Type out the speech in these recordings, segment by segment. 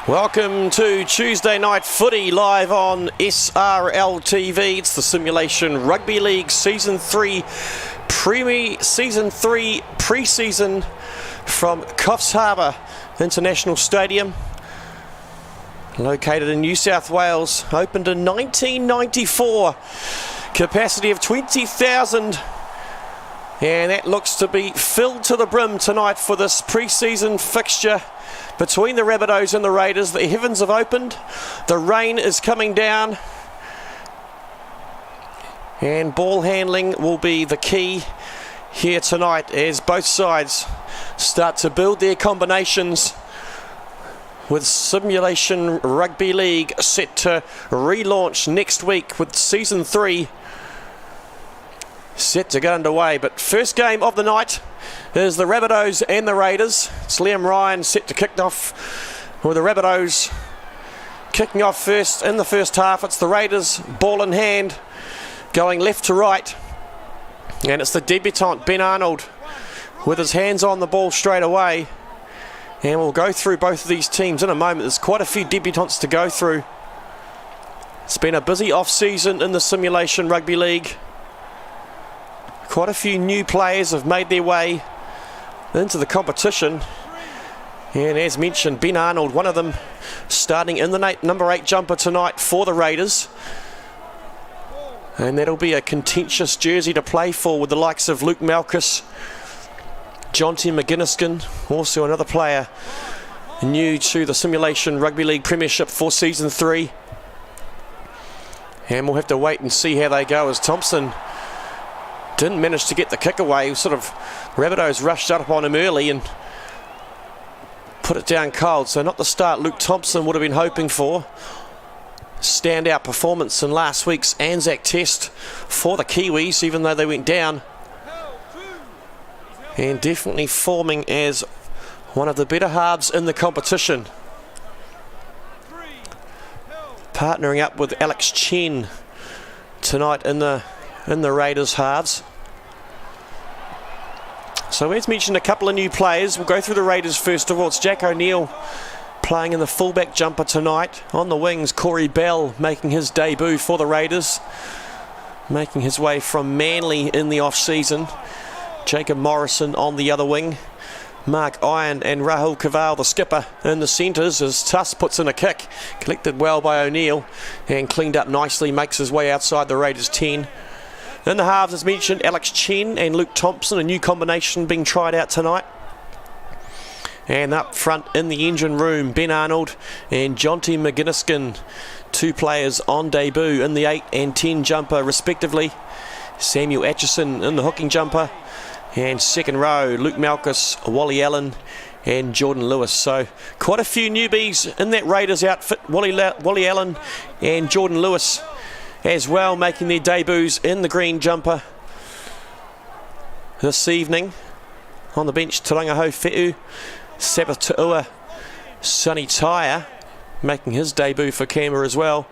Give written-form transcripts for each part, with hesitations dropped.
Welcome to Tuesday Night Footy live on SRL TV. It's the Simulation Rugby League Season 3 pre-season from Coffs Harbour International Stadium, located in New South Wales. Opened in 1994, capacity of 20,000, and that looks to be filled to the brim tonight for this pre-season fixture between the Rabbitohs and the Raiders. The heavens have opened, the rain is coming down, and ball handling will be the key here tonight as both sides start to build their combinations, with Simulation Rugby League set to relaunch next week with Season 3 set to get underway. But first game of the night is the Rabbitohs and the Raiders. It's Liam Ryan set to kick off, with the Rabbitohs kicking off first in the first half. It's the Raiders, ball in hand, going left to right, and it's the debutant Ben Arnold with his hands on the ball straight away. And we'll go through both of these teams in a moment. There's quite a few debutants to go through. It's been a busy off-season in the Simulation Rugby League. Quite a few new players have made their way into the competition, and as mentioned, Ben Arnold, one of them, starting in the number 8 jumper tonight for the Raiders, and that'll be a contentious jersey to play for with the likes of Luke Malchus, Jonty McGinniskin, also another player new to the Simulation Rugby League Premiership for Season 3, and we'll have to wait and see how they go, as Thompson didn't manage to get the kick away. Rabbitohs rushed up on him early and put it down cold, so not the start Luke Thompson would have been hoping for. Standout performance in last week's Anzac Test for the Kiwis, even though they went down, and definitely forming as one of the better halves in the competition, partnering up with Alex Chen tonight in the Raiders halves. So as mentioned, a couple of new players. We'll go through the Raiders first of all. It's Jack O'Neill playing in the fullback jumper tonight. On the wings, Corey Bell making his debut for the Raiders, making his way from Manly in the off-season. Jacob Morrison on the other wing. Mark Iron and Rahul Kaval, the skipper, in the centres, as Tuss puts in a kick, collected well by O'Neill and cleaned up nicely, makes his way outside the Raiders 10. In the halves, as mentioned, Alex Chen and Luke Thompson, a new combination being tried out tonight. And up front in the engine room, Ben Arnold and Jonty McGinniskin, two players on debut in the 8 and 10 jumper respectively. Samuel Atchison in the hooking jumper, and second row, Luke Malchus, Wally Allen and Jordan Lewis. So quite a few newbies in that Raiders outfit. Wally Allen and Jordan Lewis as well, making their debuts in the green jumper this evening. On the bench, Tarangaho Fe'u, Sabbath Tu'ua, Sonny Tyre making his debut for Canberra as well,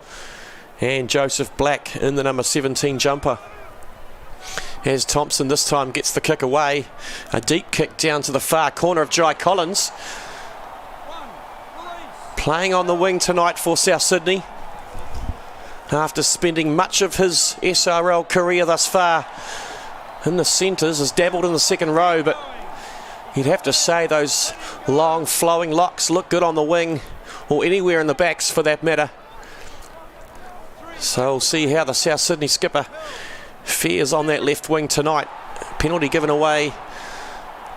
and Joseph Black in the number 17 jumper. As Thompson this time gets the kick away, a deep kick down to the far corner of Jai Collins, playing on the wing tonight for South Sydney after spending much of his SRL career thus far in the centres. Has dabbled in the second row, but you'd have to say those long flowing locks look good on the wing, or anywhere in the backs for that matter. So we'll see how the South Sydney skipper fares on that left wing tonight. Penalty given away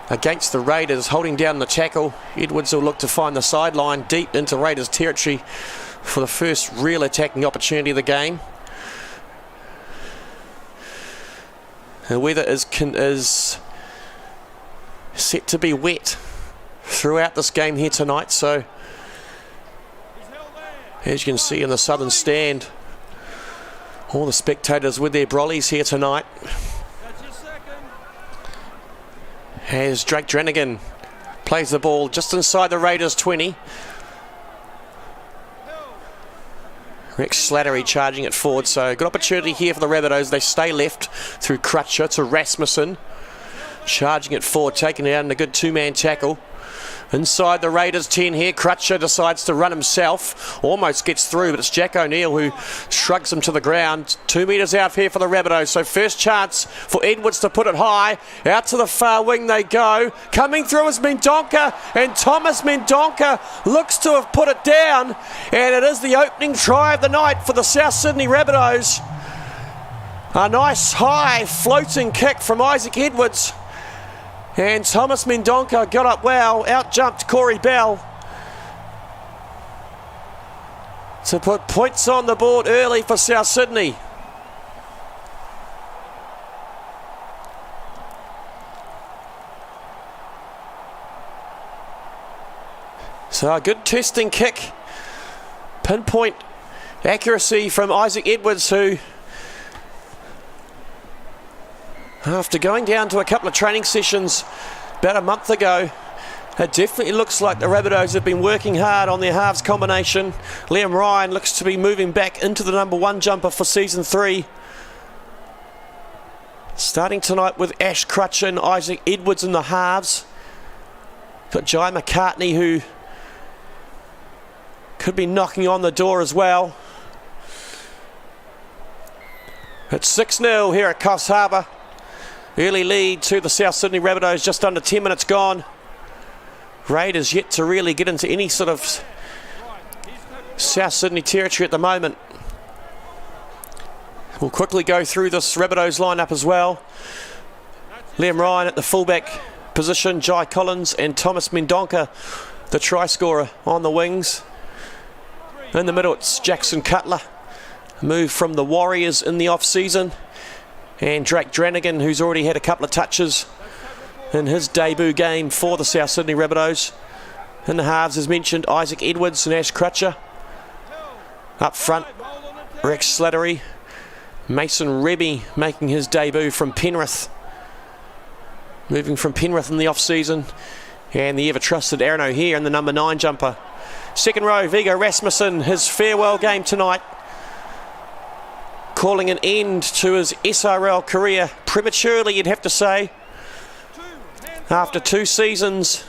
against the Raiders, holding down the tackle. Edwards will look to find the sideline deep into Raiders territory for the first real attacking opportunity of the game. The weather is set to be wet throughout this game here tonight, so as you can see in the southern stand, all the spectators with their brollies here tonight. As Drake Dranigan plays the ball just inside the Raiders 20. Rex Slattery charging it forward, so good opportunity here for the Rabbitohs. They stay left through Crutcher to Rasmussen, charging it forward, taking it out in a good two-man tackle. Inside the Raiders 10 here, Crutcher decides to run himself, almost gets through, but it's Jack O'Neill who shrugs him to the ground. 2 metres out here for the Rabbitohs, so first chance for Edwards to put it high. Out to the far wing they go. Coming through is Mendonca, and Thomas Mendonca looks to have put it down, and it is the opening try of the night for the South Sydney Rabbitohs. A nice high floating kick from Isaac Edwards. And Thomas Mendonca got up well, out-jumped Corey Bell to put points on the board early for South Sydney. So a good testing kick, pinpoint accuracy from Isaac Edwards, who, after going down to a couple of training sessions about a month ago, it definitely looks like the Rabbitohs have been working hard on their halves combination. Liam Ryan looks to be moving back into the number 1 jumper for season 3. Starting tonight with Ash Crutcher and Isaac Edwards in the halves. Got Jai McCartney, who could be knocking on the door as well. It's 6-0 here at Coffs Harbour. Early lead to the South Sydney Rabbitohs, just under 10 minutes gone. Raiders yet to really get into any sort of South Sydney territory at the moment. We'll quickly go through this Rabbitohs lineup as well. Liam Ryan at the fullback position, Jai Collins and Thomas Mendonca, the try scorer, on the wings. In the middle it's Jackson Cutler, moved from the Warriors in the off-season. And Drake Dranigan, who's already had a couple of touches in his debut game for the South Sydney Rabbitohs. In the halves, as mentioned, Isaac Edwards and Ash Crutcher. Up front, Rex Slattery. Mason Rebby making his debut from Penrith. Moving from Penrith in the off-season. And the ever-trusted Aaron O'Hare in the number 9 jumper. Second row, Viggo Rasmussen, his farewell game tonight, calling an end to his SRL career prematurely, you'd have to say. After 2 seasons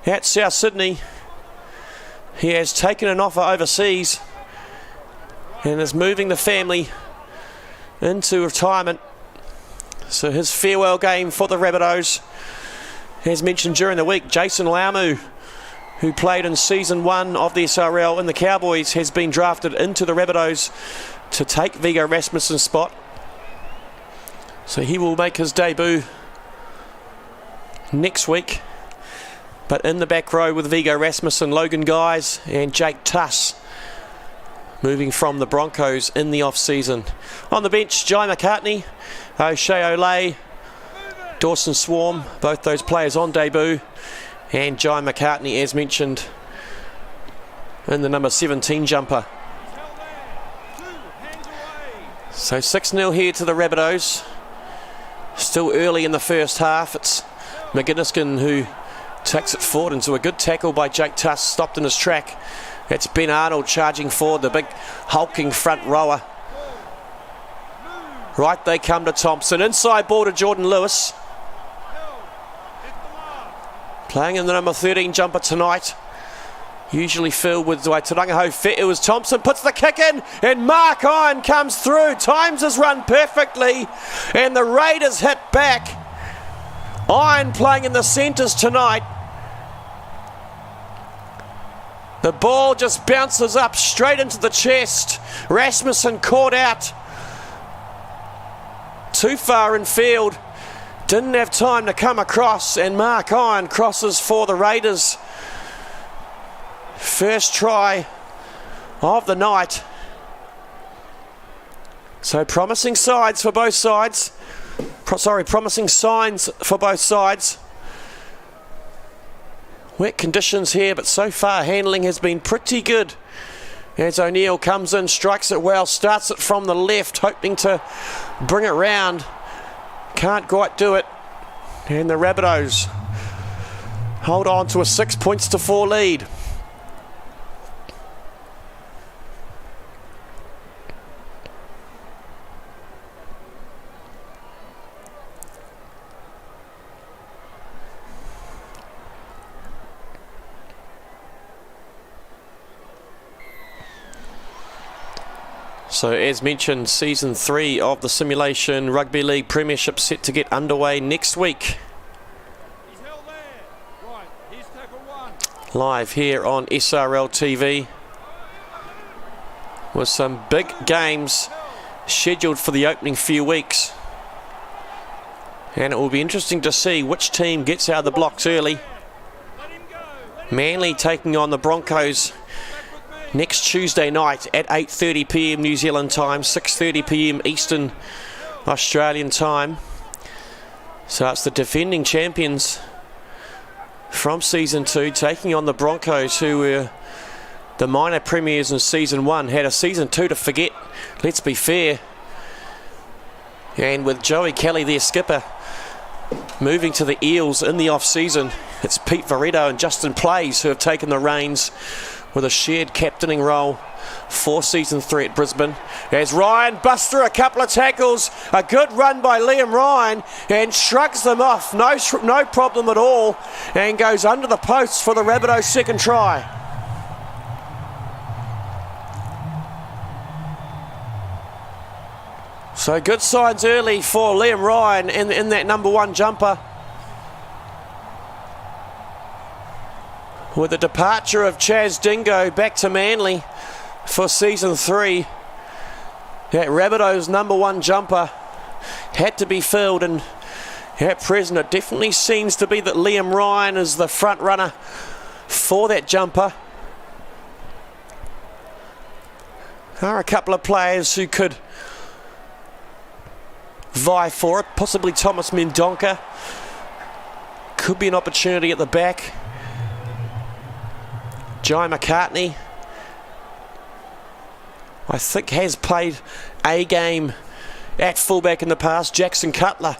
at South Sydney, he has taken an offer overseas and is moving the family into retirement. So his farewell game for the Rabbitohs. As mentioned during the week, Jason Laumu, who played in season 1 of the SRL in the Cowboys, has been drafted into the Rabbitohs to take Viggo Rasmussen's spot. So he will make his debut next week. But in the back row with Viggo Rasmussen, Logan Guys and Jake Tuss, moving from the Broncos in the off-season. On the bench, Jai McCartney, O'Shea Olay, Dawson Swarm, both those players on debut. And Jai McCartney, as mentioned, in the number 17 jumper. So 6-0 here to the Rabbitohs. Still early in the first half. It's McGinniskin who takes it forward into a good tackle by Jake Tuss, stopped in his track. It's Ben Arnold charging forward, the big hulking front rower. Right, they come to Thompson. Inside ball to Jordan Lewis. Playing in the number 13 jumper tonight. Usually filled with Tarangaho Fetu as Thompson puts the kick in, and Mark Iron comes through, times his run perfectly, and the Raiders hit back. Iron playing in the centres tonight. The ball just bounces up straight into the chest. Rasmussen caught out. Too far in field. Didn't have time to come across, and Mark Iron crosses for the Raiders. First try of the night. So promising sides for both sides. Promising signs for both sides. Wet conditions here, but so far handling has been pretty good. As O'Neill comes in, strikes it well, starts it from the left, hoping to bring it round. Can't quite do it. And the Rabbitohs hold on to a 6-4 lead. So as mentioned, season 3 of the Simulation Rugby League Premiership set to get underway next week. He's held there. Right, here's tackle 1. Live here on SRL TV with some big games scheduled for the opening few weeks. And it will be interesting to see which team gets out of the blocks early. Manly taking on the Broncos next Tuesday night at 8:30 p.m. New Zealand time, 6:30 p.m. Eastern Australian time. So it's the defending champions from season 2 taking on the Broncos, who were the minor premiers in season 1, had a season 2 to forget, let's be fair. And with Joey Kelly, their skipper, moving to the Eels in the off-season, it's Pete Veretto and Justin Plays who have taken the reins with a shared captaining role for season 3 at Brisbane. As Ryan Buster, a couple of tackles, a good run by Liam Ryan, and shrugs them off, no problem at all, and goes under the posts for the Rabbitohs' second try. So good signs early for Liam Ryan in that number 1 jumper. With the departure of Chaz Dingo back to Manly for season 3, that Rabbitohs number 1 jumper had to be filled, and at present it definitely seems to be that Liam Ryan is the front runner for that jumper. There are a couple of players who could vie for it, possibly Thomas Mendonca. Could be an opportunity at the back. Jai McCartney, I think, has played a game at fullback in the past. Jackson Cutler,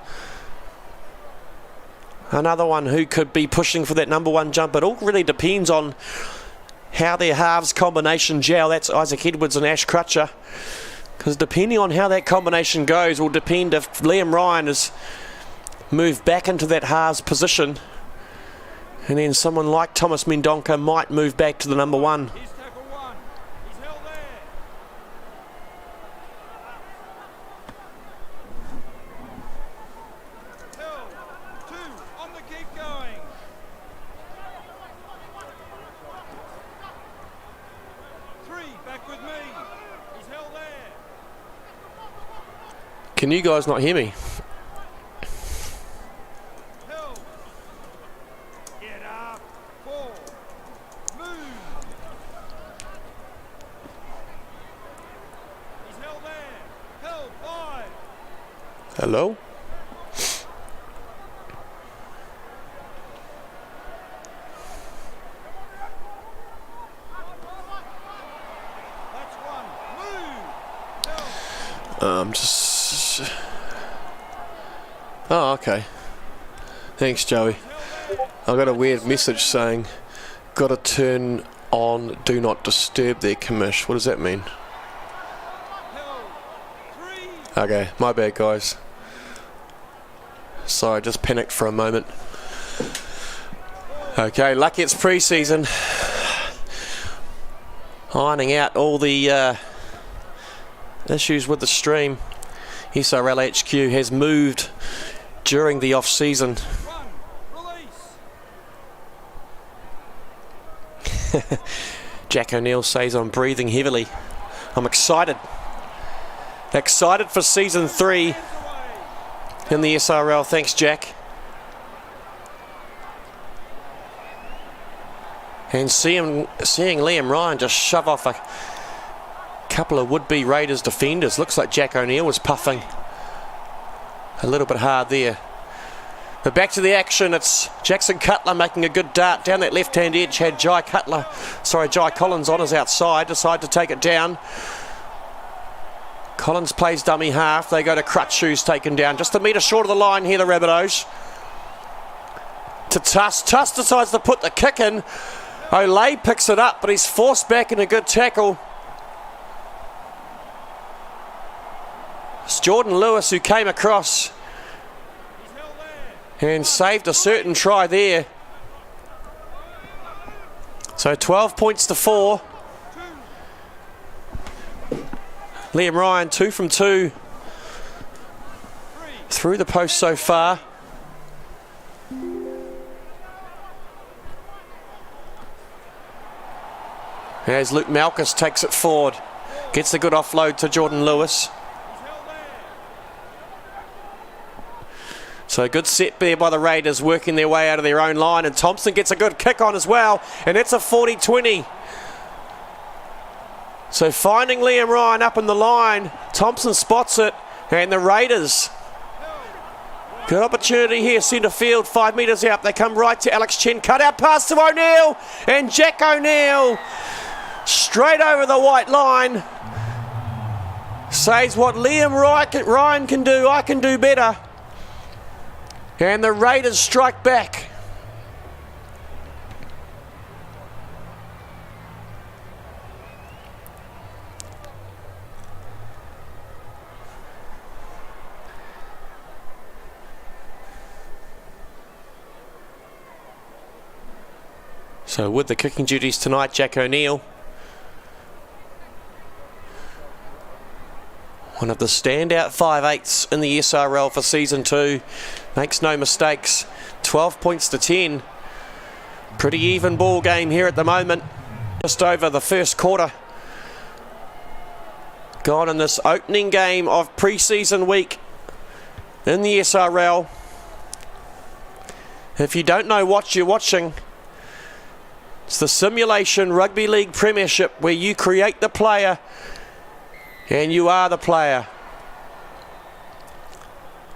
another one who could be pushing for that number 1 jump. It all really depends on how their halves combination gel. That's Isaac Edwards and Ash Crutcher, because depending on how that combination goes will depend if Liam Ryan is moved back into that halves position, and then someone like Thomas Mendonca might move back to the number 1. Here's tackle 1. He's held there. Held. 2 on the keep going. Three, back with me. He's held there. Can you guys not hear me? Held. Get up. 4. Move. He's held there. Held. 5. Hello? That's 1. Move. Just... Oh, okay. Thanks, Joey. I got a weird message saying, gotta turn on Do Not Disturb there, commish. What does that mean? Held. 3. Okay, my bad, guys. Sorry, I just panicked for a moment. Okay, lucky it's pre-season. Ironing out all the issues with the stream. SRL HQ has moved during the off-season. 1. Release. Jack O'Neill says I'm breathing heavily. I'm excited. Excited for season 3 in the SRL. Thanks, Jack. And seeing Liam Ryan just shove off a couple of would-be Raiders defenders. Looks like Jack O'Neill was puffing a little bit hard there. But back to the action. It's Jackson Cutler making a good dart down that left-hand edge. Had Jai Collins on his outside. Decided to take it down. Collins plays dummy half. They go to Crutch, who's taken down. Just a metre short of the line here, the Rabbitohs. To Tuss. Tuss decides to put the kick in. Olay picks it up, but he's forced back in a good tackle. It's Jordan Lewis who came across and saved a certain try there. So 12 points to 4. Liam Ryan, 2 from 2 through the post so far. As Luke Malchus takes it forward, gets a good offload to Jordan Lewis. So good set there by the Raiders, working their way out of their own line, and Thompson gets a good kick on as well, and it's a 40-20. So finding Liam Ryan up in the line, Thompson spots it, and the Raiders, good opportunity here, centre field, 5 metres out, they come right to Alex Chen, cut out pass to O'Neill, and Jack O'Neill, straight over the white line, says what Liam Ryan can do, I can do better. And the Raiders strike back. So with the kicking duties tonight, Jack O'Neill, one of the standout 5/8s in the SRL for season 2. Makes no mistakes. 12 points to 10. Pretty even ball game here at the moment. Just over the first quarter gone in this opening game of pre-season week in the SRL. If you don't know what you're watching, it's the Simulation Rugby League Premiership, where you create the player and you are the player.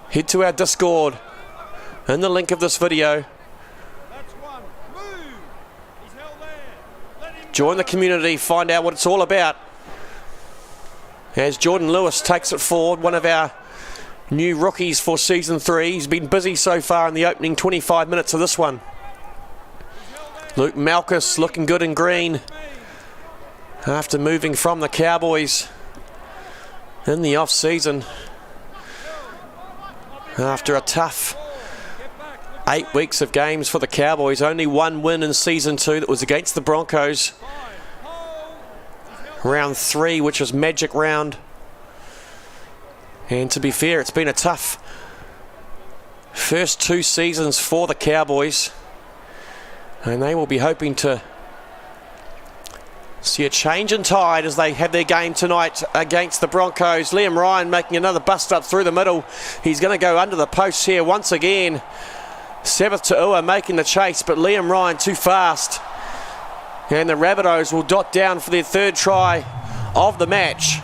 Head to our Discord in the link of this video. Join the community, find out what it's all about. As Jordan Lewis takes it forward, one of our new rookies for season 3. He's been busy so far in the opening 25 minutes of this one. Luke Malchus looking good in green after moving from the Cowboys in the off-season. After a tough 8 weeks of games for the Cowboys, only one win in season 2, that was against the Broncos. Round 3, which was magic round. And to be fair, it's been a tough first 2 seasons for the Cowboys. And they will be hoping to see a change in tide as they have their game tonight against the Broncos. Liam Ryan making another bust up through the middle. He's going to go under the post here once again. Sabbath Ta'ua making the chase, but Liam Ryan too fast. And the Rabbitohs will dot down for their 3rd try of the match.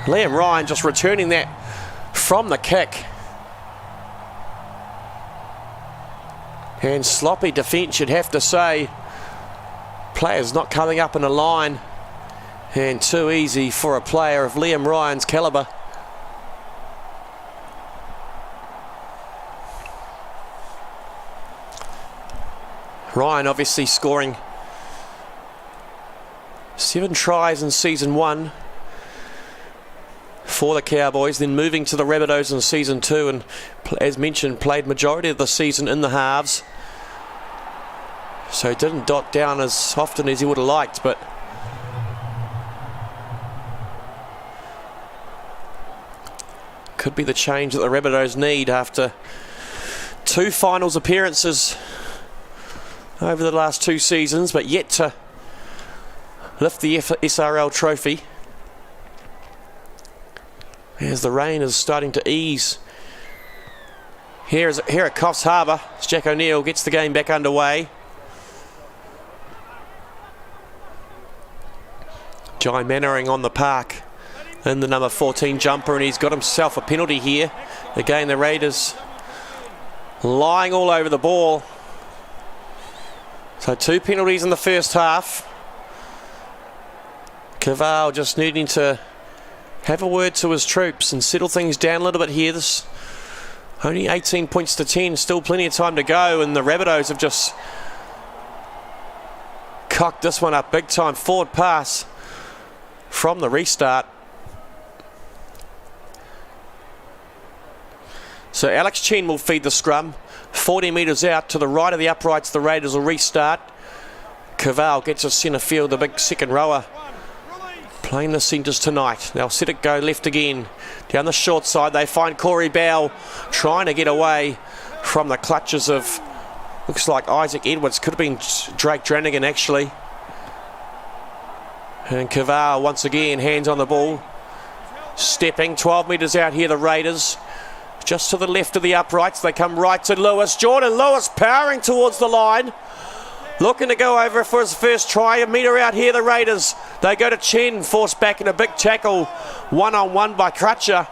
Liam Ryan just returning that from the kick. And sloppy defence, you'd have to say. Players not coming up in a line, and too easy for a player of Liam Ryan's calibre. Ryan obviously scoring 7 tries in season 1 for the Cowboys, then moving to the Rabbitohs in season 2, and as mentioned, played majority of the season in the halves. So didn't dot down as often as he would have liked, but could be the change that the Rabbitohs need after 2 finals appearances over the last 2 seasons, but yet to lift the SRL trophy. As the rain is starting to ease here at Coffs Harbour, as Jack O'Neill gets the game back underway. Jai Mannering on the park in the number 14 jumper, and he's got himself a penalty here. Again, the Raiders lying all over the ball. So 2 penalties in the first half. Cavall just needing to have a word to his troops and settle things down a little bit here. This only 18 points to 10, still plenty of time to go, and the Rabbitohs have just cocked this one up big time. Forward pass from the restart. So Alex Chen will feed the scrum. 40 metres out to the right of the uprights, the Raiders will restart. Cavall gets a centre field, the big second rower playing the centres tonight. They'll set it go left again. Down the short side, they find Corey Bell trying to get away from the clutches of, looks like Isaac Edwards. Could have been Drake Dranigan, actually. And Kaval once again, hands on the ball. Stepping 12 metres out here, the Raiders. Just to the left of the uprights. They come right to Lewis. Jordan Lewis powering towards the line. Looking to go over for his first try. A metre out here, the Raiders. They go to Chen, forced back in a big tackle. One-on-one by Crutcher.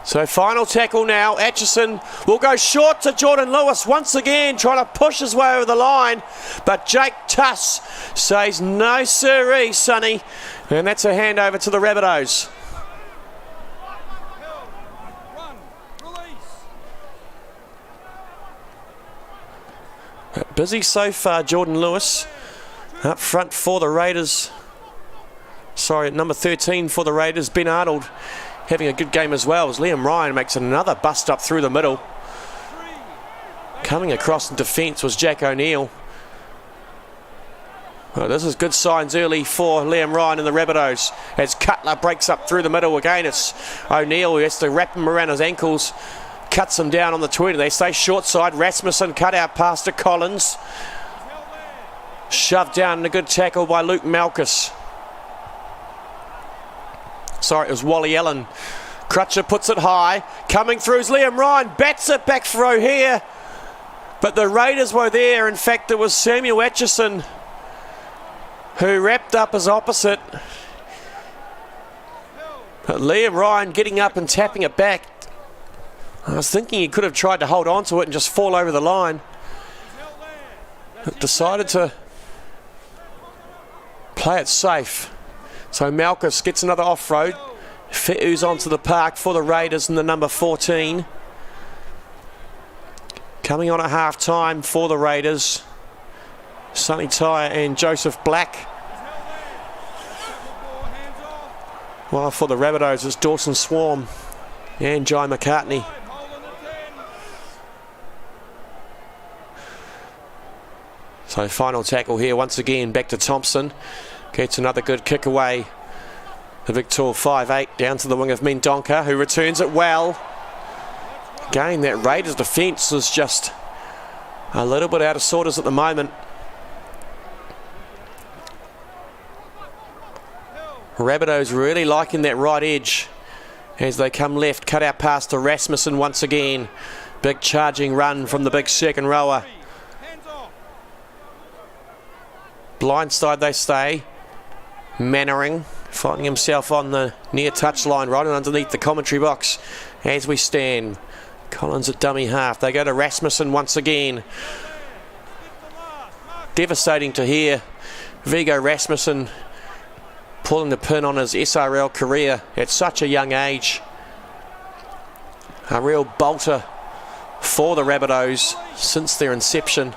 So final tackle now. Atchison will go short to Jordan Lewis once again, trying to push his way over the line. But Jake Tuss says, no sirree, Sonny. And that's a handover to the Rabbitohs. Busy so far, Jordan Lewis. Up front for the Raiders. Sorry, at number 13 for the Raiders, Ben Arnold having a good game as well, as Liam Ryan makes another bust up through the middle. Coming across in defence was Jack O'Neill. Well, this is good signs early for Liam Ryan and the Rabbitohs, as Cutler breaks up through the middle again. It's O'Neill who has to wrap him around his ankles, cuts him down on the 20. They stay short side. Rasmussen cut out past to Collins. Shoved down and a good tackle by Luke Malchus. Sorry, it was Wally Allen. Crutcher puts it high. Coming through is Liam Ryan. Bats it back for O'Hare. But the Raiders were there. In fact, it was Samuel Atchison who wrapped up his opposite. But Liam Ryan getting up and tapping it back. I was thinking he could have tried to hold on to it and just fall over the line. But decided to play it safe. So Malchus gets another off-road. Fe'u's onto the park for the Raiders in the number 14. Coming on at half-time for the Raiders, Sonny Tyre and Joseph Black. While for the Rabbitohs is Dawson Swarm and Jai McCartney. So final tackle here once again, back to Thompson. Gets another good kick away. The Victor 5'8" down to the wing of Mendonca, who returns it well. Again, that Raiders defence is just a little bit out of sorters at the moment. Rabbitohs really liking that right edge as they come left, cut out past to Rasmussen once again. Big charging run from the big second rower. Blindside they stay. Mannering finding himself on the near touchline, right underneath the commentary box as we stand. Collins at dummy half. They go to Rasmussen once again. Devastating to hear Viggo Rasmussen pulling the pin on his SRL career at such a young age. A real bolter for the Rabbitohs since their inception.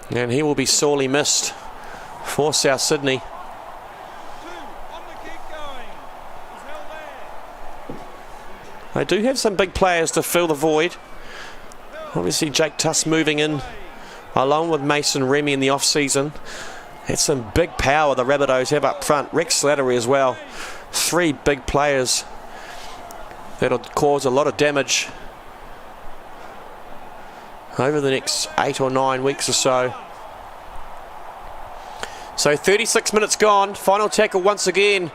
And he will be sorely missed for South Sydney. They do have some big players to fill the void. Obviously Jake Tuss moving in along with Mason Remy in the off-season. That's some big power the Rabbitohs have up front. Rex Slattery as well. Three big players that'll cause a lot of damage over the next 8 or 9 weeks or so. So 36 minutes gone. Final tackle once again.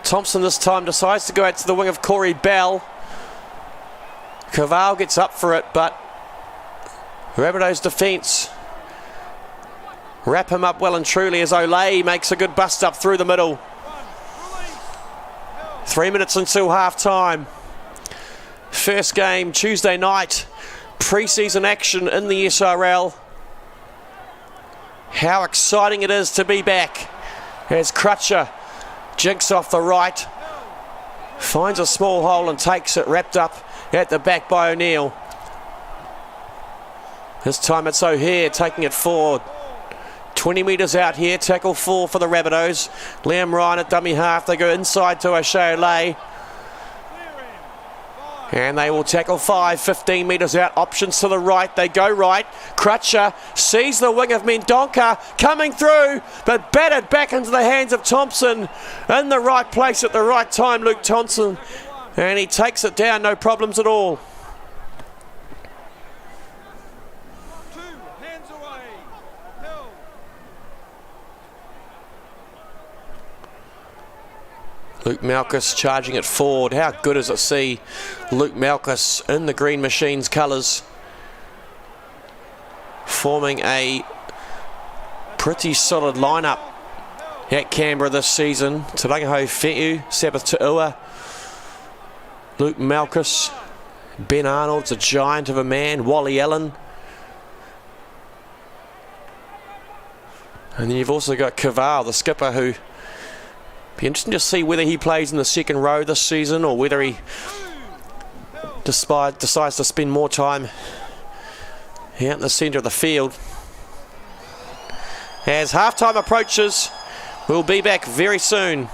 Thompson this time decides to go out to the wing of Corey Bell. Kaval gets up for it, but Rabbitohs defence wrap him up well and truly as Olay makes a good bust up through the middle. 3 minutes until half time. First game Tuesday night. Pre-season action in the SRL. How exciting it is to be back as Crutcher jinks off the right, finds a small hole and takes it, wrapped up at the back by O'Neill. This time it's O'Hare taking it forward. 20 metres out here, tackle 4 for the Rabbitohs. Liam Ryan at dummy half, they go inside to O'Shea Olay. And they will tackle 5, 15 metres out. Options to the right. They go right. Crutcher sees the wing of Mendonca coming through, but batted back into the hands of Thompson. In the right place at the right time, Luke Thompson. And he takes it down, no problems at all. 2 hands away. Held. Luke Malchus charging it forward. How good is it to see Luke Malchus in the Green Machines colours, forming a pretty solid lineup at Canberra this season. Te Rangiho Fe'u, Sabbath Tu'ua, Luke Malchus, Ben Arnold's a giant of a man, Wally Allen. And then you've also got Kaval, the skipper, who be interesting to see whether he plays in the second row this season or whether he decides to spend more time out in the centre of the field. As halftime approaches, we'll be back very soon.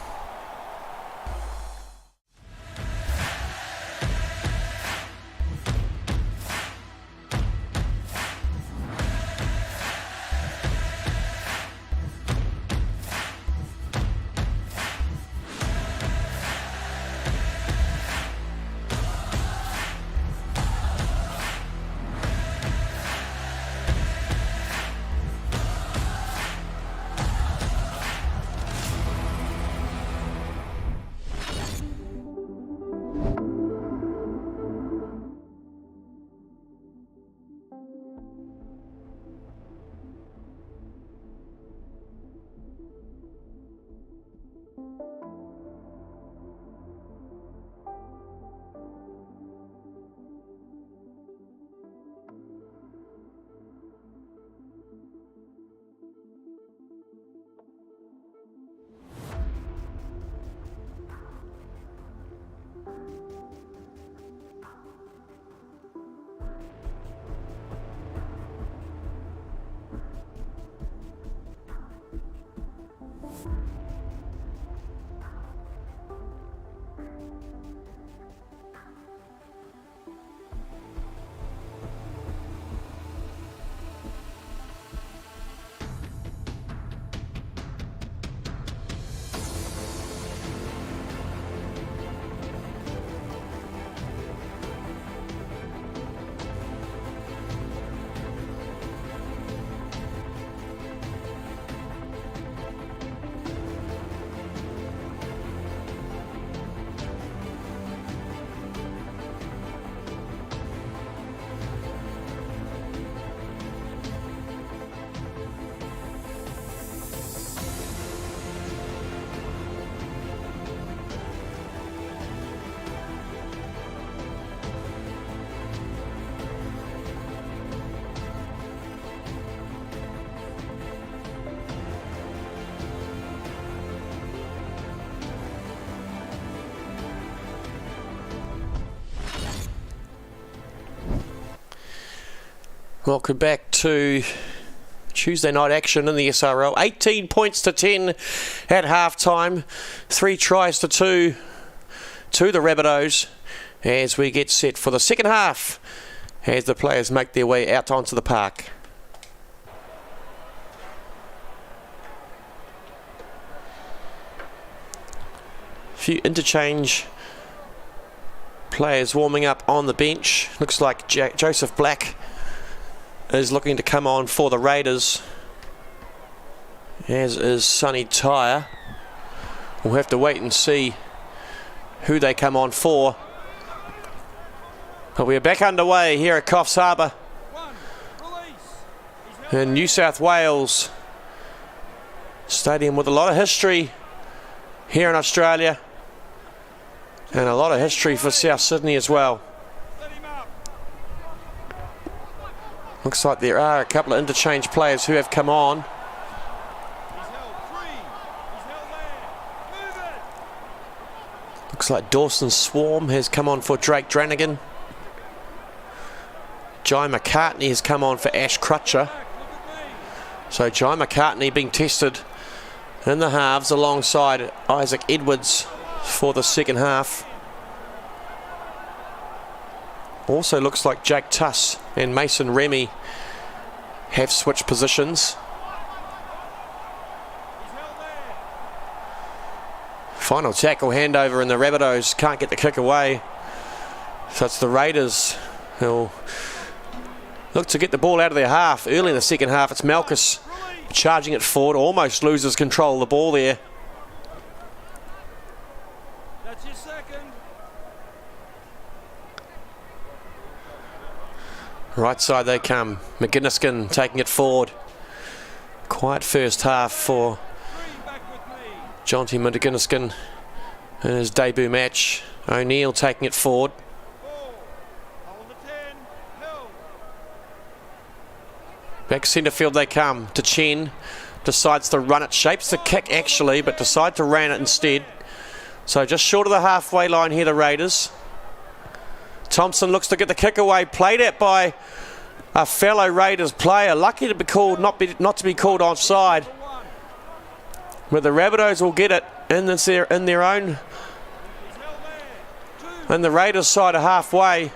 Welcome back to Tuesday night action in the SRL. 18 points to 10 at half-time. 3 tries to 2 to the Rabbitohs as we get set for the second half as the players make their way out onto the park. A few interchange players warming up on the bench. Looks like Joseph Black is looking to come on for the Raiders, as is Sonny Tyre. We'll have to wait and see who they come on for. But we are back underway here at Coffs Harbour in New South Wales. Stadium with a lot of history here in Australia and a lot of history for South Sydney as well. Looks like there are a couple of interchange players who have come on. Looks like Dawson Swarm has come on for Drake Dranigan. Jai McCartney has come on for Ash Crutcher. So Jai McCartney being tested in the halves alongside Isaac Edwards for the second half. Also looks like Jake Tuss and Mason Remy have switched positions. Final tackle handover, and the Rabbitohs can't get the kick away. So it's the Raiders who'll look to get the ball out of their half. Early in the second half, it's Malchus charging it forward, almost loses control of the ball there. That's your second. Right side they come. McGinniskin taking it forward. Quiet first half for Jonty McGinniskin in his debut match. O'Neill taking it forward. Back centre field they come to Chen. Decides to run it. Shapes the kick actually, but decide to ran it instead. So just short of the halfway line here, the Raiders. Thompson looks to get the kick away. Played at by a fellow Raiders player. Lucky to be called, not to be called offside. But the Rabbitohs will get it in their own. And the Raiders side are halfway.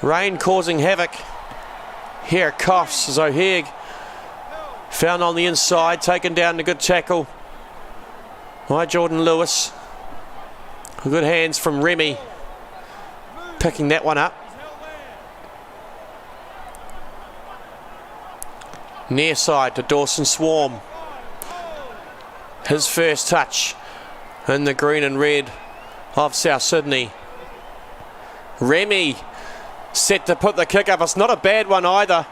Rain causing havoc. Here coughs as O'Haig found on the inside, taken down to good tackle by Jordan Lewis. Good hands from Remy, picking that one up. Near side to Dawson Swarm. His first touch in the green and red of South Sydney. Remy set to put the kick up. It's not a bad one either.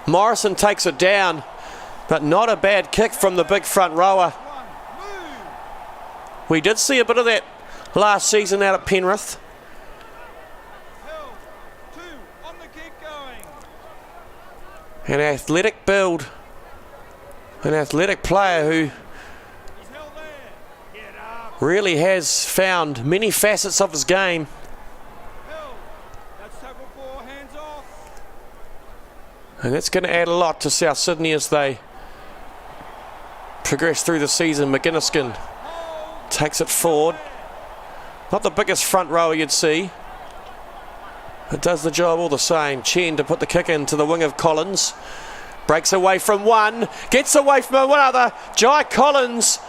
Morrison takes it down, but not a bad kick from the big front rower. We did see a bit of that last season out at Penrith. An athletic build, an athletic player who really has found many facets of his game. And that's going to add a lot to South Sydney as they progress through the season. McGinniskin takes it forward. Not the biggest front rower you'd see. It does the job all the same. Chen to put the kick into the wing of Collins. Breaks away from one. Gets away from another. Jai Collins,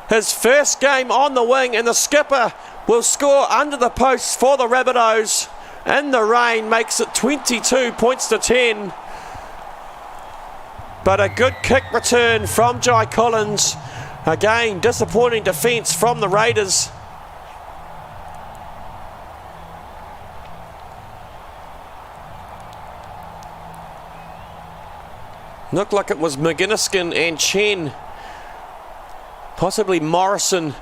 his first game on the wing, and the skipper will score under the posts for the Rabbitohs. In the rain, makes it 22 points to 10. But a good kick return from Jai Collins. Again, disappointing defence from the Raiders. Looked like it was McGinniskin and Chen. Possibly Morrison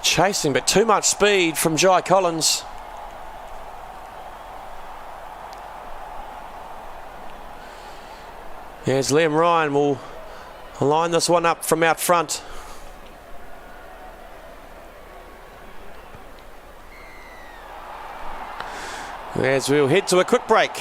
chasing, but too much speed from Jai Collins. As Liam Ryan will line this one up from out front. As we'll head to a quick break.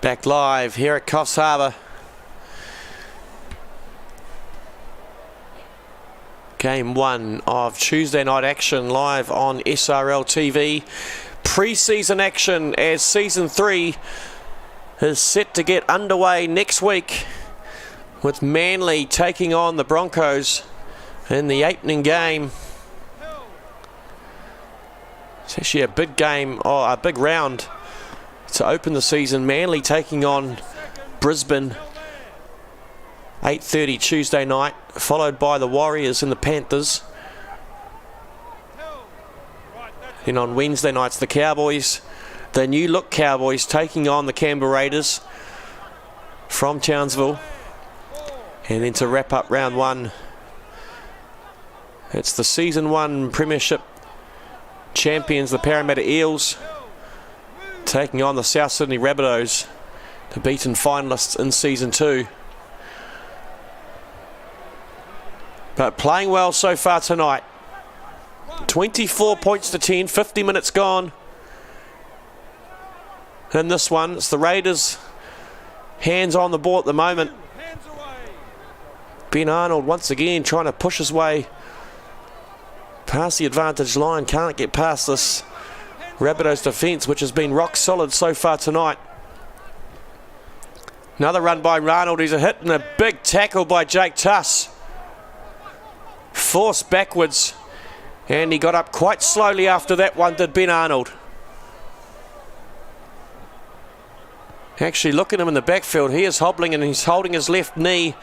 Back live here at Coffs Harbour. Game 1 of Tuesday night action live on SRL TV. Pre-season action as Season 3 is set to get underway next week, with Manly taking on the Broncos in the opening game. It's actually a big game, or a big round to open the season. Manly taking on Brisbane, 8:30 Tuesday night, followed by the Warriors and the Panthers And on Wednesday nights, the Cowboys, the new look Cowboys, taking on the Canberra Raiders from Townsville. And then to wrap up round one, it's the season 1 Premiership champions, the Parramatta Eels, taking on the South Sydney Rabbitohs, the beaten finalists in season 2. But playing well so far tonight. 24 points to 10, 50 minutes gone. In this one, it's the Raiders, hands on the ball at the moment. Ben Arnold once again trying to push his way past the advantage line. Can't get past this Rabbitohs defence, which has been rock solid so far tonight. Another run by Arnold. He's a hit and a big tackle by Jake Tuss. Forced backwards. And he got up quite slowly after that one, did Ben Arnold. Actually, look at him in the backfield. He is hobbling and he's holding his left knee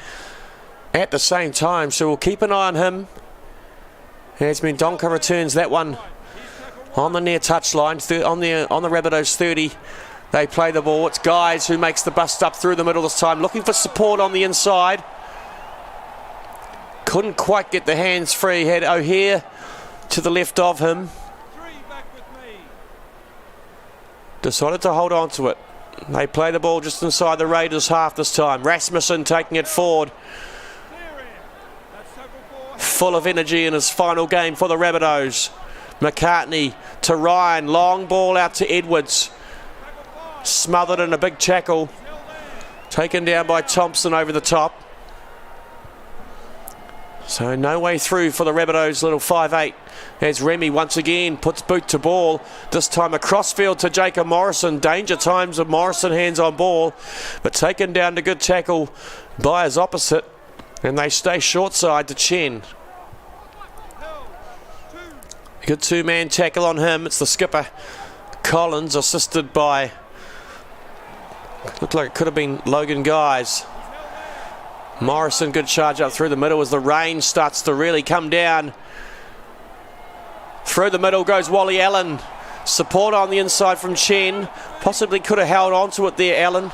at the same time. So we'll keep an eye on him. As Mendonca returns that one on the near touchline, on the Rabbitohs 30. They play the ball. It's Guys who makes the bust up through the middle this time, looking for support on the inside. Couldn't quite get the hands free. Had O'Hare to the left of him. Decided to hold on to it. They play the ball just inside the Raiders half this time. Rasmussen taking it forward. Full of energy in his final game for the Rabbitohs. McCartney to Ryan. Long ball out to Edwards. Smothered in a big tackle. Taken down by Thompson over the top. So no way through for the Rabbitohs, little 5'8". As Remy once again puts boot to ball. This time across field to Jacob Morrison. Danger times of Morrison hands on ball. But taken down to good tackle by his opposite. And they stay short side to Chen. Good two-man tackle on him. It's the skipper, Collins, assisted by, looked like it could have been Logan Guys. Morrison, good charge up through the middle as the rain starts to really come down. Through the middle goes Wally Allen. Support on the inside from Chen. Possibly could have held on to it there, Allen.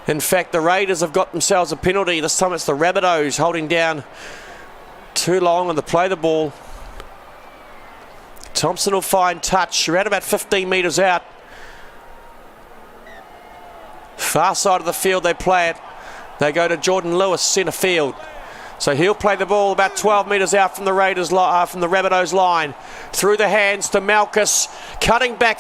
In fact, the Raiders have got themselves a penalty. This time it's the Rabbitohs holding down too long on the play the ball. Thompson will find touch around about 15 metres out. Far side of the field they play it. They go to Jordan Lewis, centre field. So he'll play the ball about 12 metres out from the from the Rabbitohs line. Through the hands to Malchus. Cutting back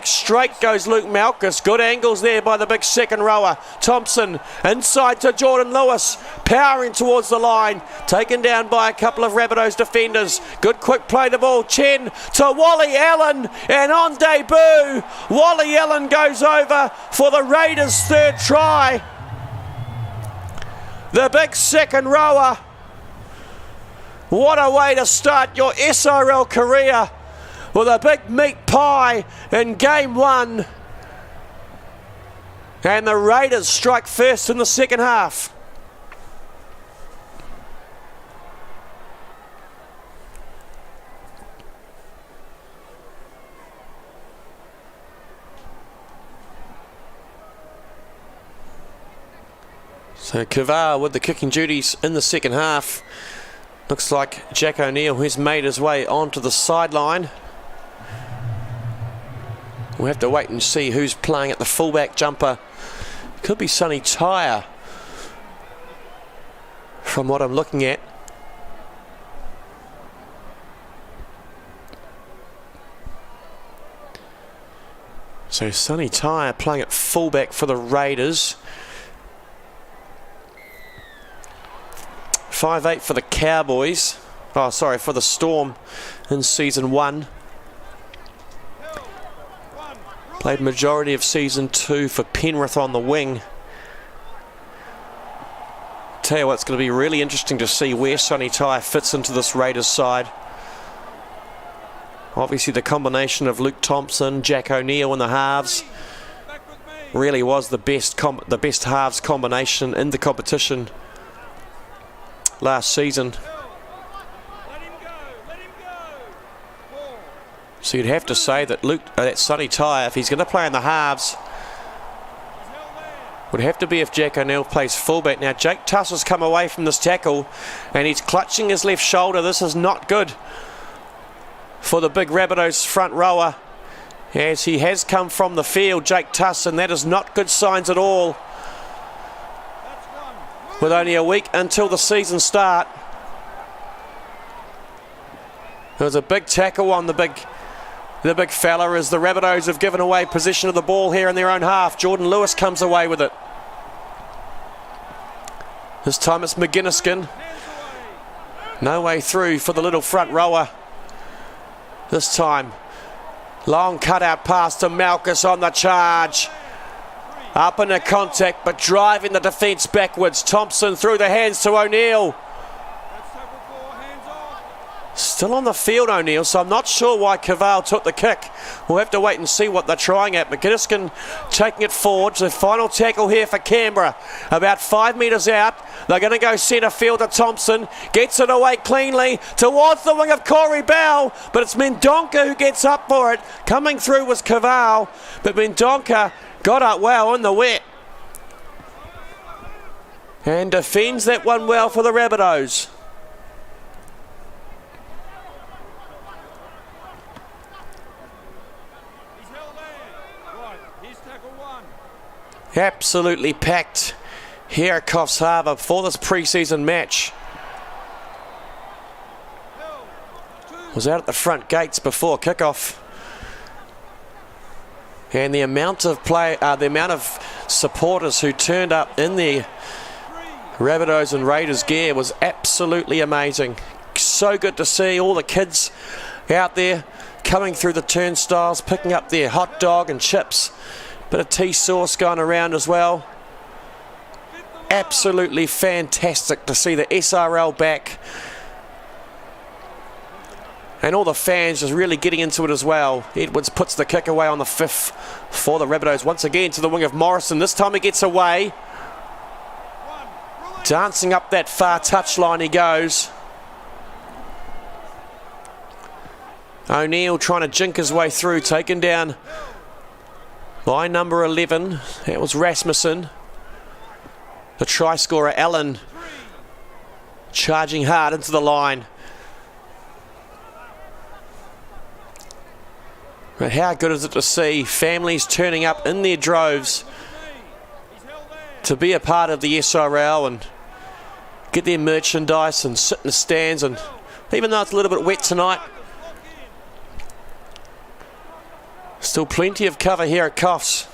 straight goes Luke Malchus. Good angles there by the big second rower. Thompson inside to Jordan Lewis. Powering towards the line. Taken down by a couple of Rabbitohs defenders. Good quick play the ball. Chen to Wally Allen. And on debut, Wally Allen goes over for the Raiders' third try. The big second rower. What a way to start your SRL career with a big meat pie in game 1. And the Raiders strike first in the second half. So Kavar with the kicking duties in the second half. Looks like Jack O'Neill, who's made his way onto the sideline. We'll have to wait and see who's playing at the fullback jumper. Could be Sonny Tyre, from what I'm looking at. So Sonny Tyre playing at fullback for the Raiders. 5'8" for the Cowboys. Oh, sorry, for the Storm in season 1. Played majority of season 2 for Penrith on the wing. Tell you what, it's going to be really interesting to see where Sonny Tyre fits into this Raiders side. Obviously the combination of Luke Thompson, Jack O'Neill in the halves really was the best halves combination in the competition last season. So you'd have to say that that Sonny Tyre, if he's going to play in the halves, would have to be if Jack O'Neill plays fullback. Now Jake Tuss has come away from this tackle and he's clutching his left shoulder. This is not good for the big Rabbitohs front rower, as he has come from the field, Jake Tuss, and that is not good signs at all. With only a week until the season start. There was a big tackle on the big fella, as the Rabbitohs have given away possession of the ball here in their own half. Jordan Lewis comes away with it. This time it's McGinniskin. No way through for the little front rower. This time, long cutout pass to Malchus on the charge. Up in the contact, but driving the defence backwards. Thompson through the hands to O'Neill. Still on the field, O'Neill, so I'm not sure why Cavale took the kick. We'll have to wait and see what they're trying at. McGinniskin taking it forward. The final tackle here for Canberra. About 5 metres out. They're going to go centre field to Thompson. Gets it away cleanly towards the wing of Corey Bell. But it's Mendonca who gets up for it. Coming through was Cavale. But Mendonca got up well in the wet. And defends that one well for the Rabbitohs. Absolutely packed here at Coffs Harbour for this pre-season match. Was out at the front gates before kickoff, and the amount of supporters who turned up in the Rabbitohs and Raiders gear was absolutely amazing. So good to see all the kids out there coming through the turnstiles, picking up their hot dog and chips. Bit of tea sauce going around as well. Absolutely fantastic to see the SRL back. And all the fans just really getting into it as well. Edwards puts the kick away on the 5th for the Rabbitohs. Once again to the wing of Morrison. This time he gets away. Dancing up that far touchline he goes. O'Neill trying to jink his way through, taken down by number 11, that was Rasmussen. The try scorer, Allen, charging hard into the line. But how good is it to see families turning up in their droves to be a part of the SRL and get their merchandise and sit in the stands. And even though it's a little bit wet tonight, still plenty of cover here at Coffs.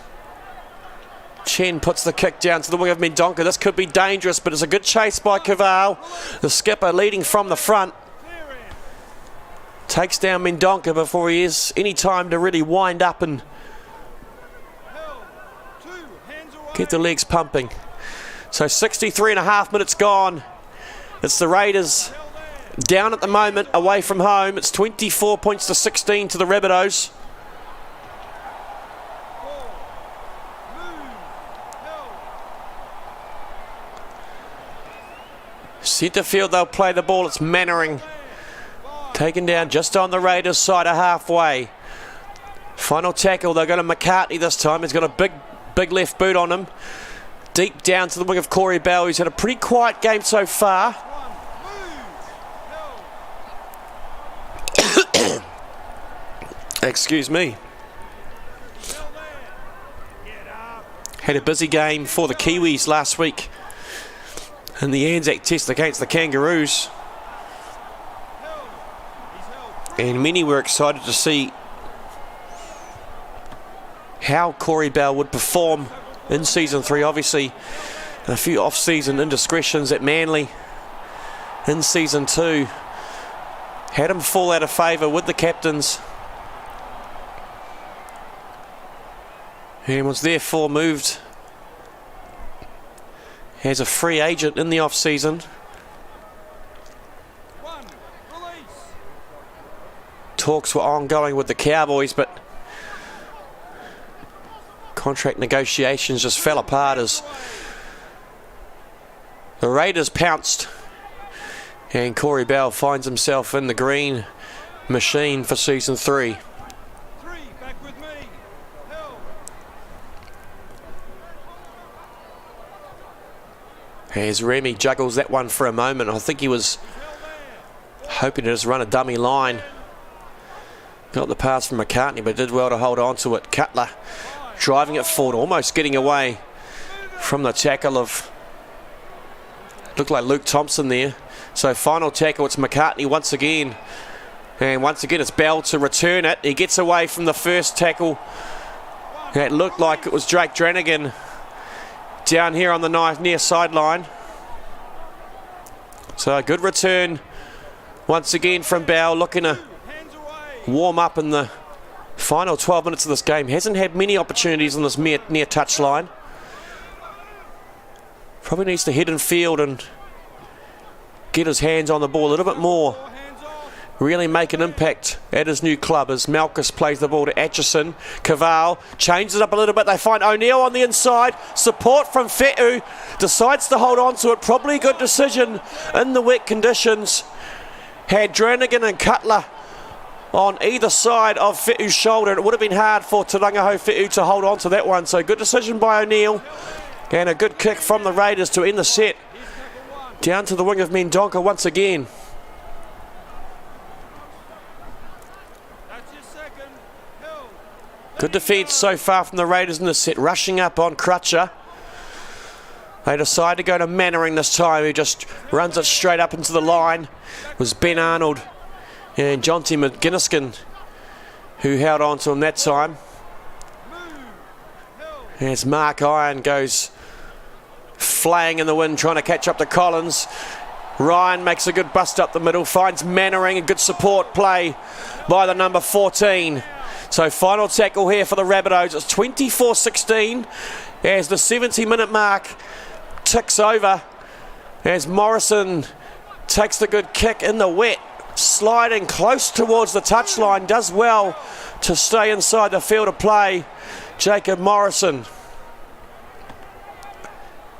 Chen puts the kick down to the wing of Mendonca. This could be dangerous, but it's a good chase by Cavale. The skipper leading from the front. Takes down Mendonca before he has any time to really wind up and get the legs pumping. So 63.5 minutes gone. It's the Raiders down at the moment, away from home. It's 24 points to 16 to the Rabbitohs. Centre field, they'll play the ball. It's Mannering. Taken down just on the Raiders' side of halfway. Final tackle, they're going to McCartney this time. He's got a big left boot on him. Deep down to the wing of Corey Bell. He's had a pretty quiet game so far. Excuse me. Had a busy game for the Kiwis last week in the Anzac Test against the Kangaroos. And many were excited to see how Corey Bell would perform in Season 3. Obviously, a few off-season indiscretions at Manly in Season 2 had him fall out of favour with the captains, and was therefore moved as a free agent in the off-season. Talks were ongoing with the Cowboys, but contract negotiations just fell apart as the Raiders pounced, and Corey Bell finds himself in the green machine for Season 3. As Remy juggles that one for a moment. I think he was hoping to just run a dummy line. Got the pass from McCartney, but did well to hold on to it. Cutler driving it forward, almost getting away from the tackle of, looked like Luke Thompson there. So final tackle, it's McCartney once again. And once again, it's Bell to return it. He gets away from the first tackle. It looked like it was Drake Dranigan down here on the near sideline. So a good return once again from Bell, looking to warm up in the final 12 minutes of this game. Hasn't had many opportunities on this near touch line. Probably needs to head in field and get his hands on the ball a little bit more. Really make an impact at his new club as Malchus plays the ball to Atchison. Cavall changes it up a little bit. They find O'Neill on the inside. Support from Fetu. Decides to hold on to it. Probably a good decision in the wet conditions. Had Dranigan and Cutler on either side of Fetu's shoulder. It would have been hard for Tarangaho Fetu to hold on to that one. So good decision by O'Neill. And a good kick from the Raiders to end the set. Down to the wing of Mendonca once again. Good defence so far from the Raiders in the set. Rushing up on Crutcher. They decide to go to Mannering this time, who just runs it straight up into the line. It was Ben Arnold and Jonty McGinniskin who held on to him that time. As Mark Iron goes flaying in the wind, trying to catch up to Collins. Ryan makes a good bust up the middle, finds Mannering, a good support play by the number 14. So final tackle here for the Rabbitohs. It's 24-16 as the 70-minute mark ticks over. As Morrison takes the good kick in the wet, sliding close towards the touchline, does well to stay inside the field of play. Jacob Morrison.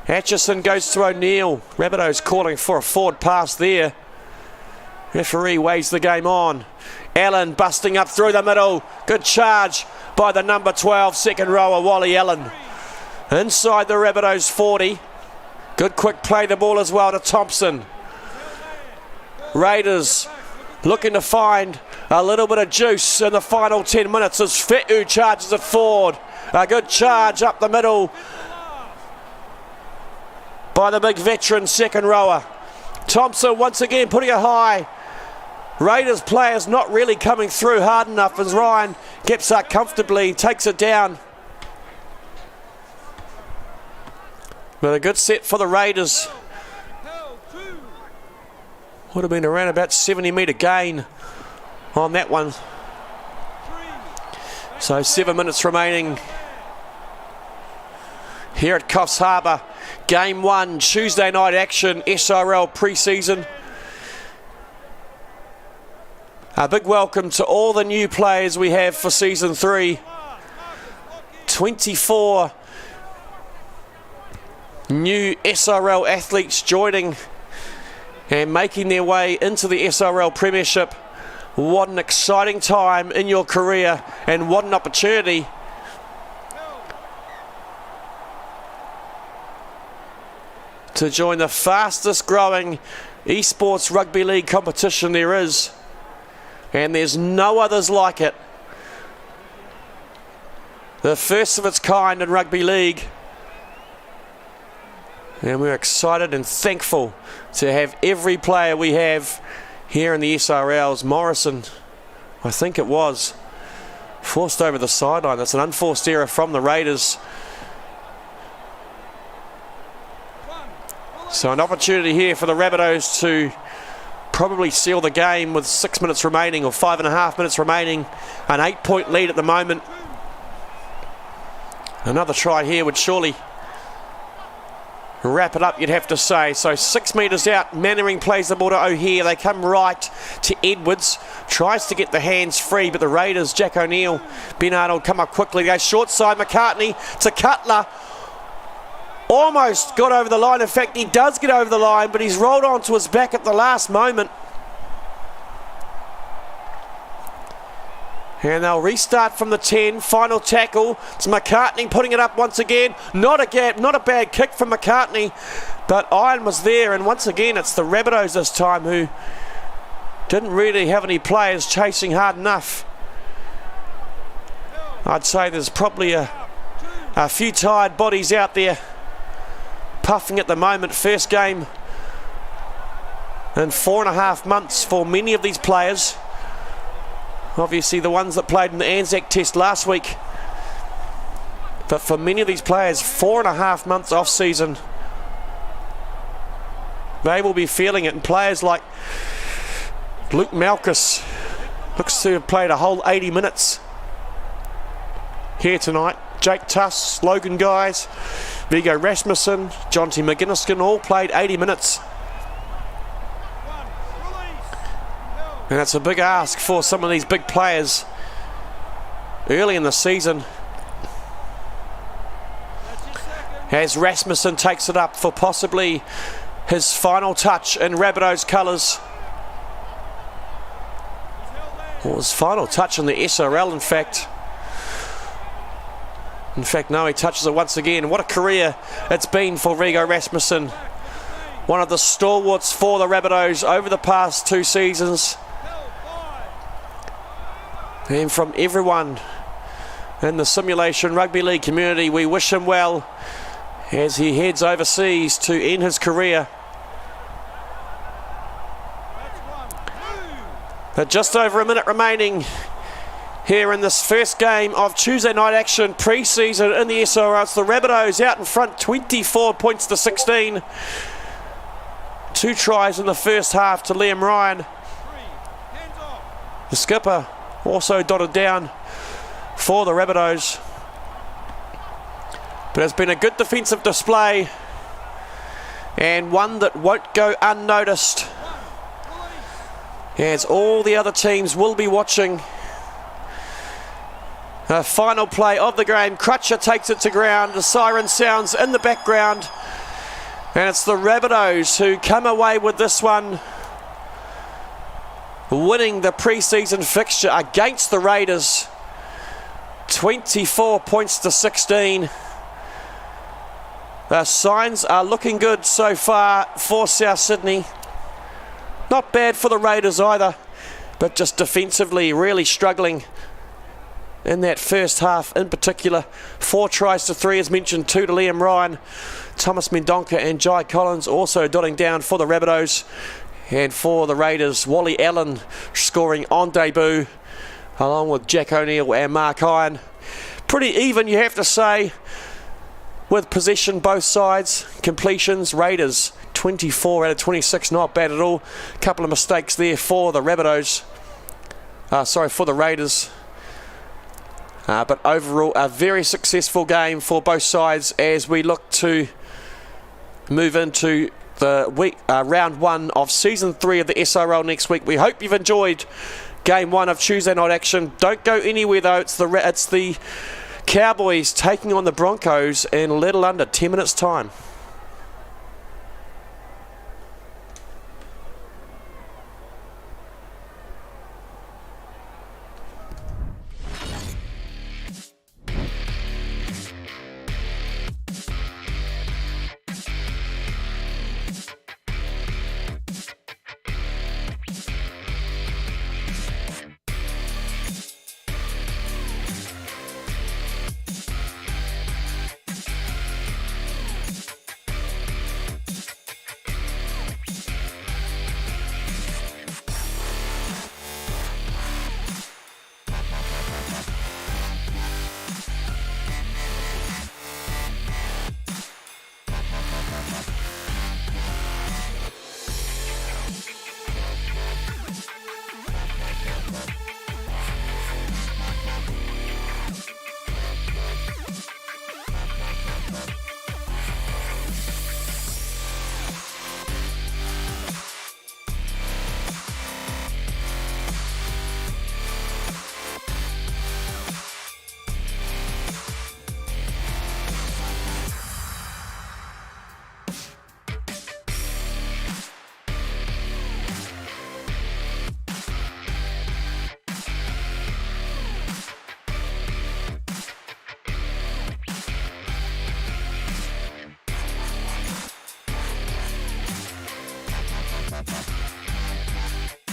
Atchison goes to O'Neill. Rabbitohs calling for a forward pass there. Referee weighs the game on. Allen busting up through the middle. Good charge by the number 12 second rower, Wally Allen. Inside the Rabbitohs 40. Good quick play the ball as well to Thompson. Raiders looking to find a little bit of juice in the final 10 minutes as Fetu charges it forward. A good charge up the middle by the big veteran second rower. Thompson once again putting it high. Raiders players not really coming through hard enough as Ryan gets up comfortably, takes it down. But a good set for the Raiders. Would have been around about 70-metre gain on that one. So 7 minutes remaining here at Coffs Harbour. Game 1, Tuesday night action, SRL pre-season. A big welcome to all the new players we have for Season 3. 24 new SRL athletes joining and making their way into the SRL Premiership. What an exciting time in your career and what an opportunity to join the fastest growing eSports rugby league competition there is. And there's no others like it. The first of its kind in rugby league. And we're excited and thankful to have every player we have here in the SRLs. Morrison, I think it was, forced over the sideline. That's an unforced error from the Raiders. So an opportunity here for the Rabbitohs to probably seal the game with 6 minutes remaining or 5.5 minutes remaining. An 8-point lead at the moment. Another try here would surely wrap it up, you'd have to say. So 6 metres out, Mannering plays the ball to O'Hare. They come right to Edwards. Tries to get the hands free, but the Raiders, Jack O'Neill, Ben Arnold come up quickly. They short side McCartney to Cutler. Almost got over the line. In fact, he does get over the line, but he's rolled onto his back at the last moment. And they'll restart from the 10. Final tackle. It's McCartney putting it up once again. Not a bad kick from McCartney. But iron was there, and once again it's the Rabbitohs this time who didn't really have any players chasing hard enough. I'd say there's probably a few tired bodies out there puffing at the moment. First game in 4.5 months for many of these players. Obviously the ones that played in the Anzac Test last week. But for many of these players, 4.5 months off season. They will be feeling it. And players like Luke Malchus looks to have played a whole 80 minutes here tonight. Jake Tuss, Logan Guys, Viggo Rasmussen, Jonty McGinniskin all played 80 minutes. And it's a big ask for some of these big players early in the season. As Rasmussen takes it up for possibly his final touch in Rabbitohs colours. Or his final touch in the SRL, in fact. No, he touches it once again. What a career it's been for Viggo Rasmussen. One of the stalwarts for the Rabbitohs over the past 2 seasons. And from everyone in the Simulation Rugby League community, we wish him well as he heads overseas to end his career. But just over a minute remaining here in this first game of Tuesday night action pre-season in the SRL. It's the Rabbitohs out in front, 24 points to 16. 2 tries in the first half to Liam Ryan. The skipper also dotted down for the Rabbitohs. But it's been a good defensive display and one that won't go unnoticed, as all the other teams will be watching. A final play of the game. Crutcher takes it to ground. The siren sounds in the background. And it's the Rabbitohs who come away with this one, winning the pre-season fixture against the Raiders. 24 points to 16. The signs are looking good so far for South Sydney. Not bad for the Raiders either, but just defensively really struggling in that first half in particular. 4 tries to 3 as mentioned, 2 to Liam Ryan. Thomas Mendonca and Jai Collins also dotting down for the Rabbitohs. And for the Raiders, Wally Allen scoring on debut, along with Jack O'Neill and Mark Iron. Pretty even, you have to say, with possession both sides. Completions, Raiders 24 out of 26, not bad at all. Couple of mistakes there for the Rabbitohs. For the Raiders. But overall, a very successful game for both sides as we look to move into the round 1 of season 3 of the SRL next week. We hope you've enjoyed game 1 of Tuesday night action. Don't go anywhere though. It's the Cowboys taking on the Broncos in little under 10 minutes time.